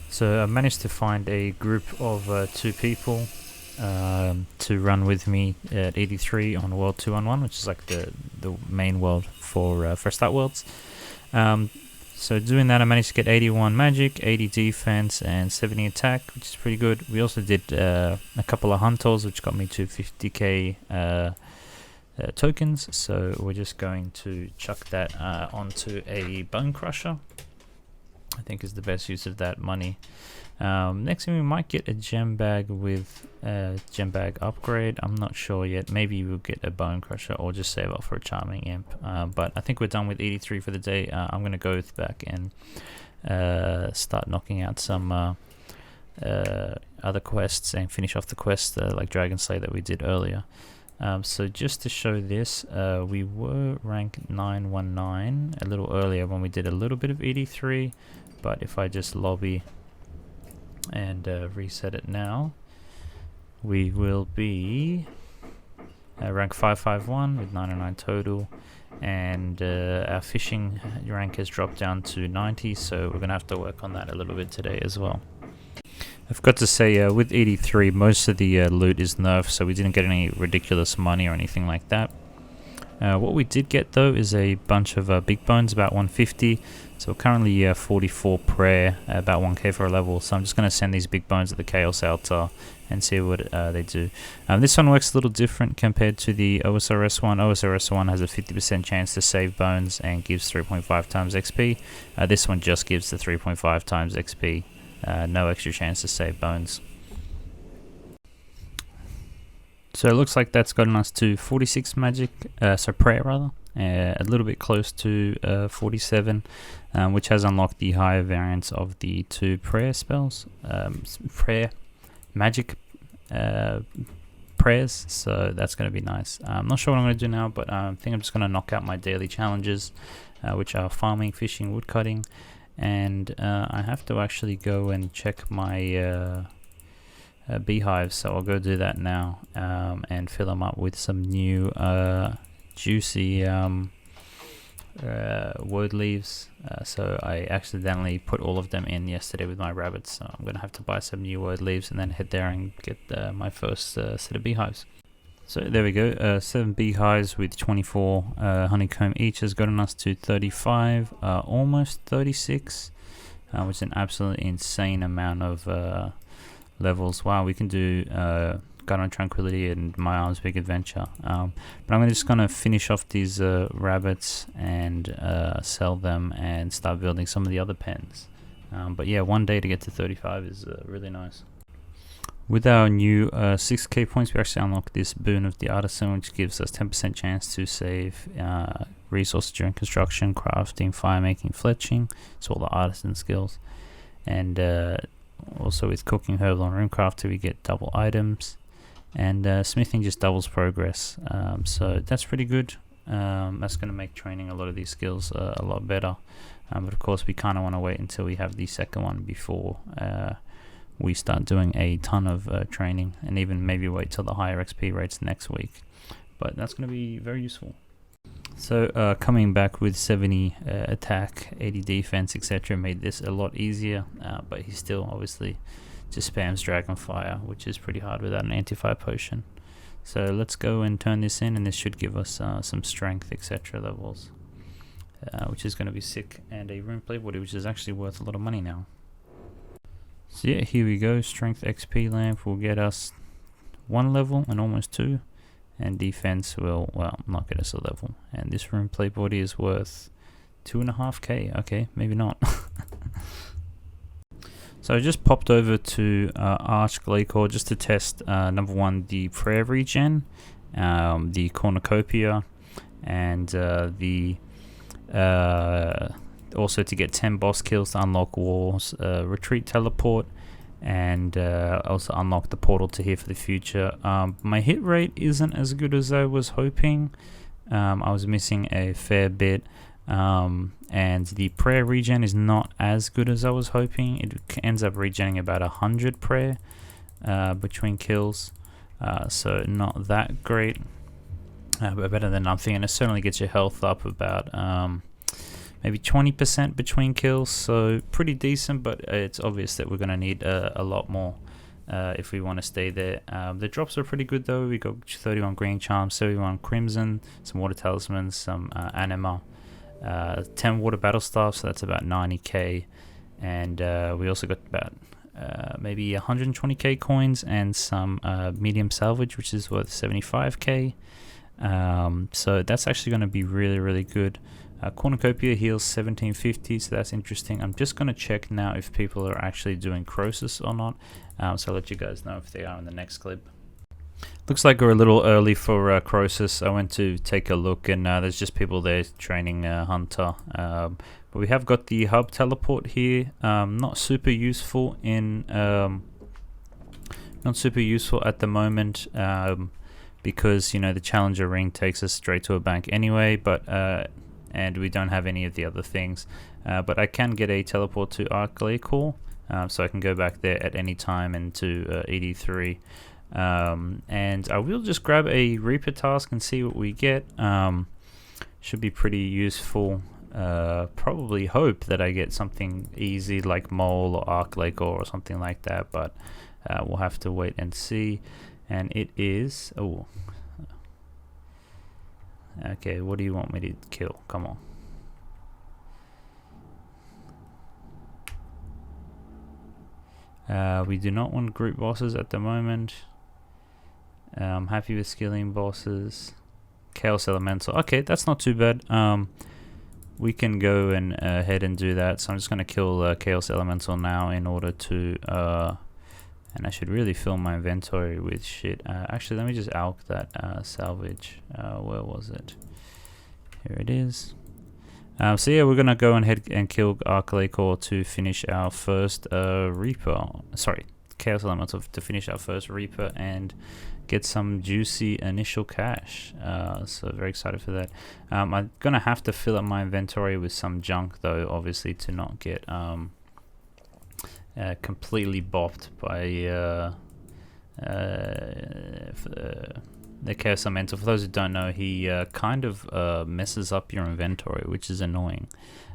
So I managed to find a group of 2 people to run with me at 83 on World 2-on-1, which is like the main world for Fresh Start Worlds. So doing that, I managed to get 81 magic, 80 defense, and 70 attack, which is pretty good. We also did a couple of hunters, which got me to 50k tokens. So we're just going to chuck that onto a bone crusher. I think is the best use of that money. Next thing, we might get a gem bag with a gem bag upgrade. I'm not sure yet. Maybe we'll get a bone crusher or just save up for a charming imp. But I think we're done with 83 for the day. I'm going to go back and start knocking out some other quests and finish off the quest like Dragon Slayer that we did earlier. So just to show this, we were rank 919 a little earlier when we did a little bit of 83, but if I just lobby and reset it now, we will be rank 551 with 99 total, and our fishing rank has dropped down to 90, so we're gonna have to work on that a little bit today as well. I've got to say, with 83, most of the loot is nerfed, so we didn't get any ridiculous money or anything like that. What we did get though is a bunch of big bones, about 150. So we're currently 44 prayer, about 1k for a level. So I'm just going to send these big bones at the Chaos Altar and see what they do. This one works a little different compared to the OSRS one. OSRS one has a 50% chance to save bones and gives 3.5 times XP. This one just gives the 3.5 times XP. No extra chance to save bones. So it looks like that's gotten us to 46 magic, so prayer rather, a little bit close to 47, which has unlocked the higher variants of the 2 prayer spells, prayer magic prayers, so that's going to be nice. I'm not sure what I'm going to do now, but I think I'm just going to knock out my daily challenges, which are farming, fishing, woodcutting, and I have to actually go and check my beehives, so I'll go do that now and fill them up with some new juicy wood leaves. So I accidentally put all of them in yesterday with my rabbits, so I'm gonna have to buy some new wood leaves and then head there and get my first set of beehives. So there we go, 7 beehives with 24 honeycomb each has gotten us to 35, almost 36, which is an absolutely insane amount of levels. Wow, we can do Garden Tranquility and My Arms Big Adventure. But I'm just going to finish off these rabbits and sell them and start building some of the other pens. But yeah, one day to get to 35 is really nice. With our new 6k points, we actually unlock this Boon of the Artisan, which gives us 10% chance to save resources during construction, crafting, fire making, fletching. So all the artisan skills. And also with cooking, herbal, and runecrafter, we get double items, and smithing just doubles progress. So that's pretty good. That's going to make training a lot of these skills a lot better. But of course, we kind of want to wait until we have the second one before we start doing a ton of training, and even maybe wait till the higher XP rates next week. But that's going to be very useful. So coming back with 70 attack, 80 defense, etc. made this a lot easier, but he still obviously just spams Dragonfire, which is pretty hard without an anti-fire potion. So let's go and turn this in, and this should give us some strength, etc. levels, which is going to be sick, and a rune plate body, which is actually worth a lot of money now. So yeah, here we go. Strength XP lamp will get us 1 level and almost 2. And defense will, well, not get us a level. And this rune plate body is worth 2.5k. Okay, maybe not. So I just popped over to Arch Glaycore just to test number 1, the prayer regen, the Cornucopia, and also to get 10 boss kills to unlock War's retreat teleport, and also unlock the portal to here for the future. My hit rate isn't as good as I was hoping. I was missing a fair bit, and the prayer regen is not as good as I was hoping. It ends up regenerating about 100 prayer between kills, so not that great, but better than nothing, and it certainly gets your health up about maybe 20% between kills, so pretty decent, but it's obvious that we're going to need a lot more if we want to stay there. The drops are pretty good though. We got 31 green charms, 71 crimson, some water talismans, some anima, 10 water battle staff, so that's about 90k, and we also got about maybe 120k coins and some medium salvage, which is worth 75k. So that's actually going to be really good. Cornucopia heals 1750, so that's interesting. I'm just going to check now if people are actually doing Croesus or not, so I'll let you guys know if they are in the next clip. Looks like we're a little early for Croesus. I went to take a look, and there's just people there training Hunter. But we have got the hub teleport here. Not super useful in not super useful at the moment, because you know the challenger ring takes us straight to a bank anyway, but and we don't have any of the other things, but I can get a teleport to Arclay Core, so I can go back there at any time into ED3, and I will just grab a Reaper task and see what we get. Should be pretty useful. Probably hope that I get something easy like Mole or Arclay Core or something like that, but we'll have to wait and see. And it is, oh, okay, what do you want me to kill? Come on. We do not want group bosses at the moment. I'm happy with skilling bosses. Chaos Elemental, okay, that's not too bad. We can go and ahead and do that, so I'm just going to kill Chaos Elemental now in order to and I should really fill my inventory with shit. Actually, let me just alch that salvage. Where was it? Here it is. So yeah, we're gonna go ahead and kill Arclay Core to finish our first Reaper. Sorry, Chaos Elemental to finish our first Reaper and get some juicy initial cash. So very excited for that. I'm gonna have to fill up my inventory with some junk though, obviously, to not get completely bopped by the Chaos Elemental. For those who don't know, he kind of messes up your inventory, which is annoying.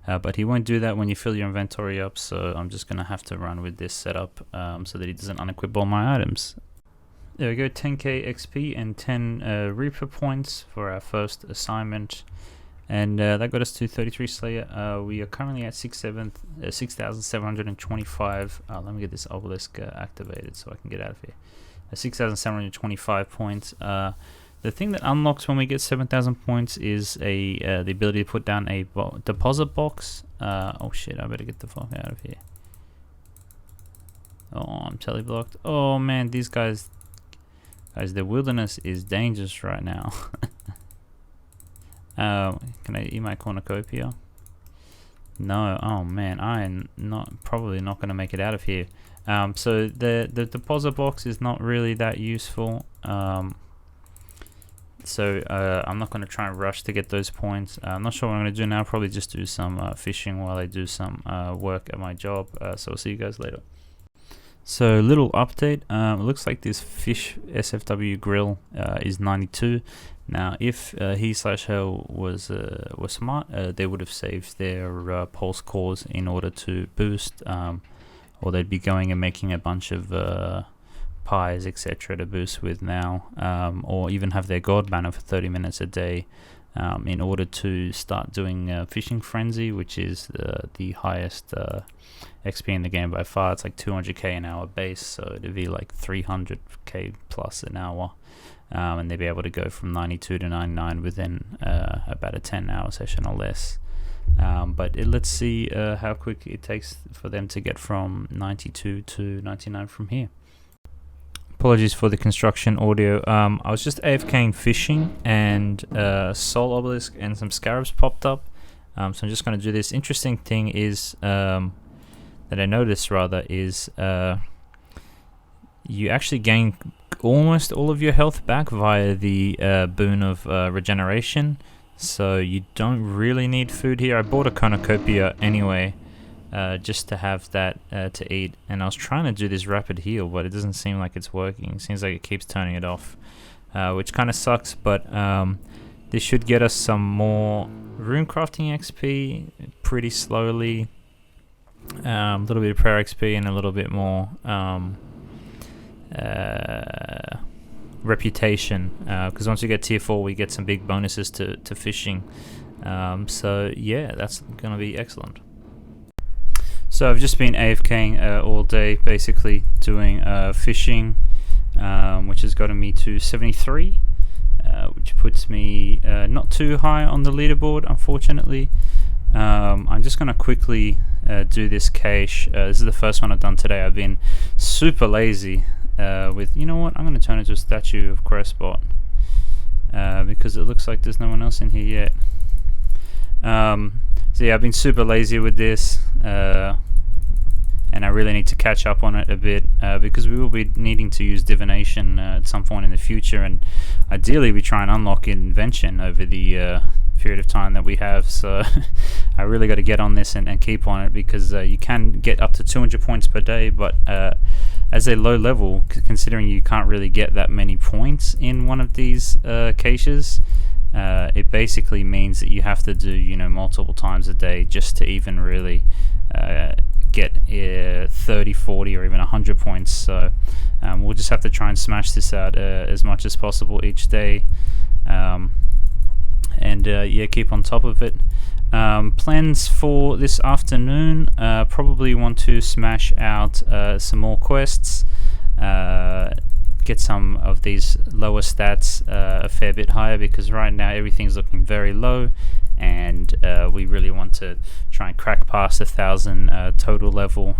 But he won't do that when you fill your inventory up, so I'm just going to have to run with this setup so that he doesn't unequip all my items. There we go, 10k XP and 10 Reaper points for our first assignment. And that got us to 33 Slayer. We are currently at 6,725. Let me get this obelisk activated so I can get out of here. 6,725 points. The thing that unlocks when we get 7,000 points is the ability to put down a deposit box. Oh shit, I better get the fuck out of here. Oh, I'm teleblocked. Oh man, these guys, the wilderness is dangerous right now. Can I eat my cornucopia? No. Oh man, I am probably not going to make it out of here. So the deposit box is not really that useful. So I'm not going to try and rush to get those points. I'm not sure what I'm going to do now. Probably just do some fishing while I do some work at my job. So I'll see you guys later. So little update. It looks like this fish SFW grill is 92. Now, if he/her was smart, they would have saved their pulse cores in order to boost, or they'd be going and making a bunch of pies, etc., to boost with now, or even have their god banner for 30 minutes a day, in order to start doing fishing frenzy, which is the highest XP in the game by far. It's like 200k an hour base, so it'd be like 300k plus an hour. And they'd be able to go from 92 to 99 within about a 10-hour session or less. But let's see how quick it takes for them to get from 92 to 99 from here. Apologies for the construction audio. I was just AFKing fishing, and Soul Obelisk and some Scarabs popped up. So I'm just going to do this. Interesting thing is that I noticed rather is you actually gain almost all of your health back via the Boon of Regeneration, so you don't really need food here. I bought a Cornucopia anyway, just to have that to eat, and I was trying to do this rapid heal, but it doesn't seem like it's working. It seems like it keeps turning it off, which kind of sucks, but This should get us some more rune crafting XP pretty slowly. A little bit of prayer XP and a little bit more reputation, because once we get tier 4 we get some big bonuses to fishing. So yeah, that's gonna be excellent. So I've just been AFKing all day, basically doing fishing, which has gotten me to 73, which puts me not too high on the leaderboard, unfortunately. I'm just gonna quickly do this cache. This is the first one I've done today. I've been super lazy with, you know what, I'm gonna turn it to a statue of Crestbot, because it looks like there's no one else in here yet. So yeah, I've been super lazy with this, and I really need to catch up on it a bit, because we will be needing to use Divination at some point in the future, and ideally we try and unlock Invention over the period of time that we have. So I really got to get on this and keep on it, because you can get up to 200 points per day, but as a low level, considering you can't really get that many points in one of these caches, it basically means that you have to do, you know, multiple times a day just to even really get 30, 40 or even 100 points. So we'll just have to try and smash this out as much as possible each day, and yeah, keep on top of it. Plans for this afternoon, probably want to smash out some more quests, get some of these lower stats a fair bit higher, because right now everything's looking very low, and we really want to try and crack past 1,000 total level,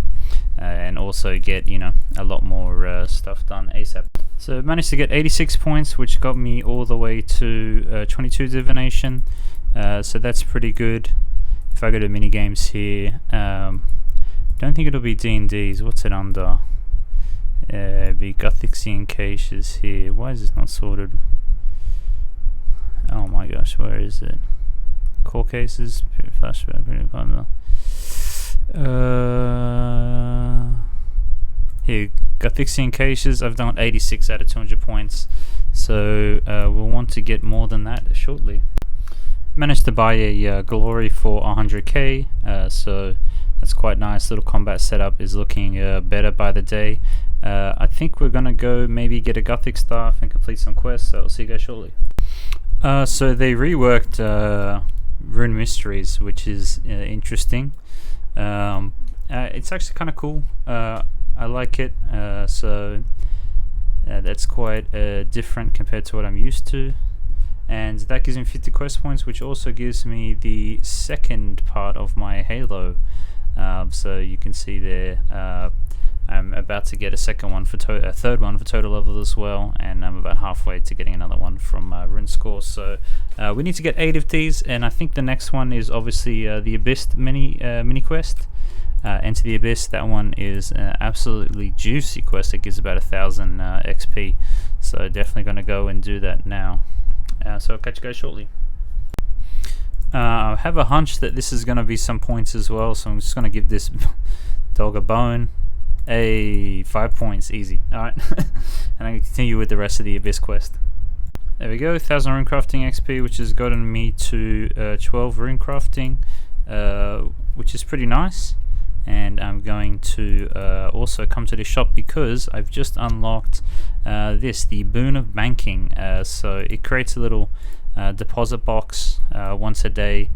and also get, you know, a lot more stuff done ASAP. So managed to get 86 points, which got me all the way to 22 Divination, so that's pretty good. If I go to mini games here, don't think it'll be D&D's. What's it under? Be Gothixian caches here. Why is this not sorted? Oh my gosh, where is it? Core cases, flashback, here, Gothixian caches. I've done 86 out of 200 points, so we'll want to get more than that shortly. Managed to buy a glory for 100k, so that's quite nice. Little combat setup is looking better by the day. I think we're gonna go maybe get a Gothic staff and complete some quests, so I'll see you guys shortly. So they reworked Rune Mysteries, which is interesting. It's actually kind of cool. I like it, so that's quite different compared to what I'm used to, and that gives me 50 quest points, which also gives me the second part of my Halo. So you can see there, I'm about to get a second one for a third one for total level as well, and I'm about halfway to getting another one from Runescape. So we need to get 8 of these, and I think the next one is obviously the Abyss mini quest. Enter the Abyss. That one is an absolutely juicy quest. It gives about 1,000 XP. So definitely going to go and do that now. So I'll catch you guys shortly. I have a hunch that this is going to be some points as well, so I'm just going to give this dog a bone. 5 points, easy. Alright, and I can continue with the rest of the Abyss quest. There we go, 1,000 rune crafting XP, which has gotten me to 12 rune crafting, which is pretty nice. And I'm going to also come to the shop, because I've just unlocked the Boon of Banking. So it creates a little deposit box once a day,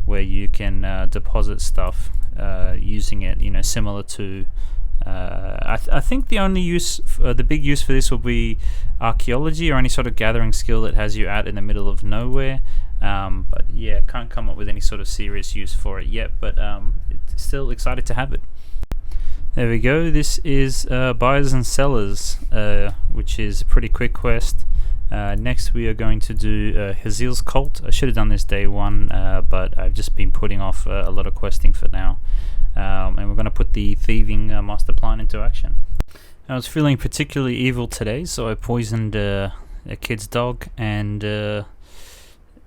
where you can deposit stuff using it, you know, similar to I think the only use, the big use for this will be archaeology, or any sort of gathering skill that has you out in the middle of nowhere. But yeah, can't come up with any sort of serious use for it yet, but still excited to have it. There we go, this is buyers and sellers, which is a pretty quick quest. Next we are going to do Hazil's Cult. I should have done this day one, but I've just been putting off a lot of questing for now. And we're going to put the thieving master plan into action. I was feeling particularly evil today, so I poisoned a kid's dog, and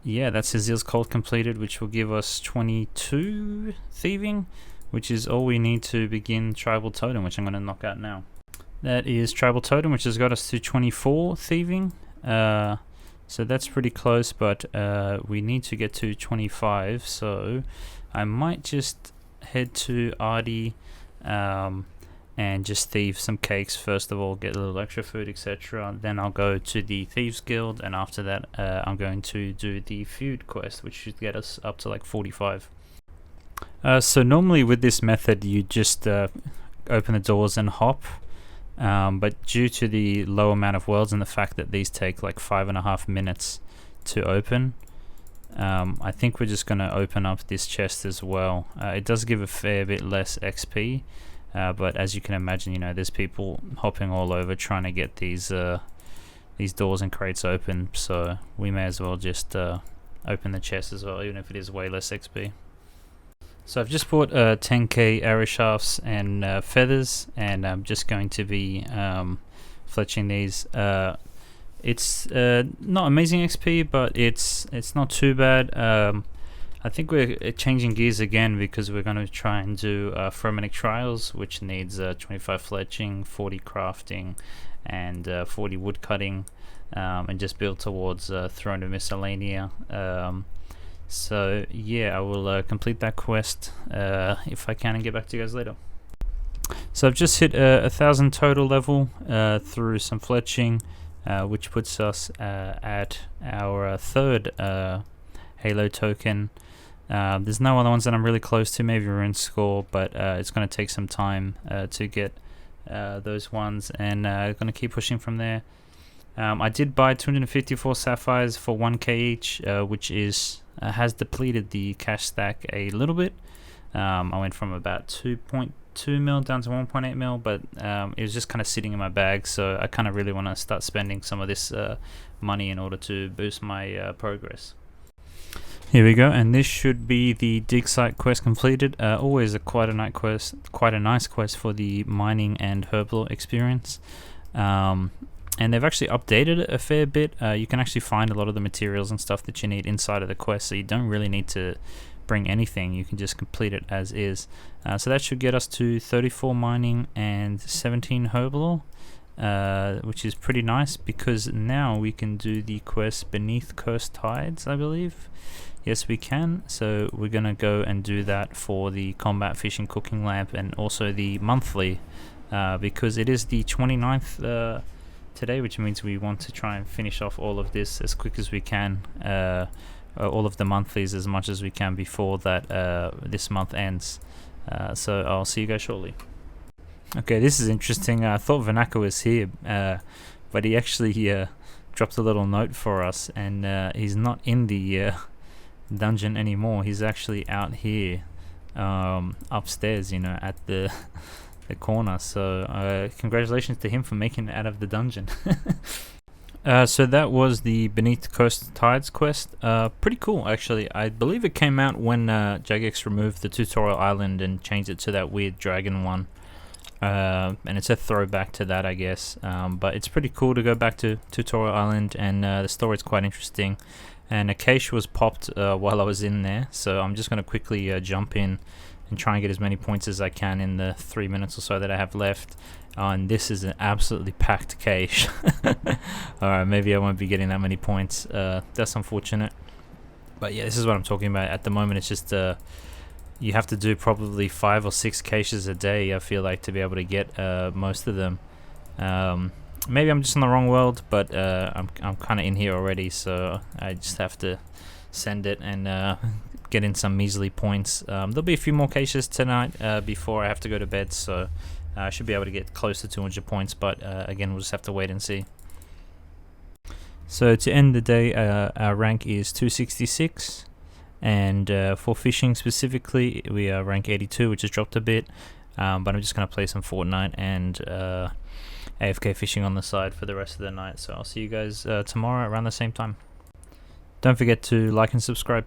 yeah, that's Hazil's Cult completed, which will give us 22 thieving, which is all we need to begin Tribal Totem, which I'm going to knock out now. That is Tribal Totem, which has got us to 24 thieving. So that's pretty close, but we need to get to 25, so I might just head to Artie and just thieve some cakes first of all, get a little extra food, etc. Then I'll go to the Thieves Guild, and after that I'm going to do the feud quest, which should get us up to like 45. So normally with this method you just open the doors and hop, but due to the low amount of worlds and the fact that these take like 5.5 minutes to open, I think we're just going to open up this chest as well. It does give a fair bit less XP, but as you can imagine, you know, there's people hopping all over trying to get these doors and crates open, so we may as well just open the chest as well, even if it is way less XP. So I've just bought 10k arrow shafts and feathers, and I'm just going to be fletching these. It's not amazing XP, but it's not too bad. I think we're changing gears again because we're going to try and do Fermentic Trials, which needs 25 fletching, 40 crafting, and 40 wood cutting, and just build towards Throne of Miscellanea. So yeah, I will complete that quest if I can and get back to you guys later. So I've just hit 1,000 total level through some fletching, which puts us at our third Halo token. There's no other ones that I'm really close to, maybe Rune Score, but it's going to take some time to get those ones, and going to keep pushing from there. I did buy 254 sapphires for 1k each, which is has depleted the cash stack a little bit. I went from about 2.2 mil down to 1.8 mil, but it was just kind of sitting in my bag, so I kind of really want to start spending some of this money in order to boost my progress. Here we go, and this should be the dig site quest completed. Always quite a nice quest for the mining and herbal experience. And they've actually updated it a fair bit. You can actually find a lot of the materials and stuff that you need inside of the quest, so you don't really need to bring anything. You can just complete it as is. So that should get us to 34 mining and 17 herbal, which is pretty nice, because now we can do the quest Beneath Cursed Tides, I believe. Yes, we can. So we're going to go and do that for the combat fishing cooking lamp, and also the monthly, because it is the 29th today, which means we want to try and finish off all of this as quick as we can, all of the monthlies as much as we can before that this month ends. So I'll see you guys shortly. Okay, this is interesting. I thought Vanaka was here, but he actually dropped a little note for us, and he's not in the dungeon anymore. He's actually out here upstairs, you know, at the corner. So congratulations to him for making it out of the dungeon. So that was the Beneath Cursed Tides quest. Pretty cool, actually. I believe it came out when Jagex removed the tutorial island and changed it to that weird dragon one. And it's a throwback to that, I guess. But it's pretty cool to go back to tutorial island, and the story's quite interesting. And a cache was popped while I was in there, so I'm just going to quickly jump in and try and get as many points as I can in the 3 minutes or so that I have left. And this is an absolutely packed cache. Alright, maybe I won't be getting that many points. That's unfortunate. But yeah, this is what I'm talking about. At the moment, it's just you have to do probably 5 or 6 caches a day, I feel like, to be able to get most of them. Maybe I'm just in the wrong world, but I'm kind of in here already, so I just have to send it and get in some measly points. There'll be a few more caches tonight before I have to go to bed, so I should be able to get close to 200 points, but again, we'll just have to wait and see. So to end the day, our rank is 266, and for fishing specifically, we are rank 82, which has dropped a bit, but I'm just going to play some Fortnite and AFK fishing on the side for the rest of the night. So I'll see you guys tomorrow around the same time. Don't forget to like and subscribe.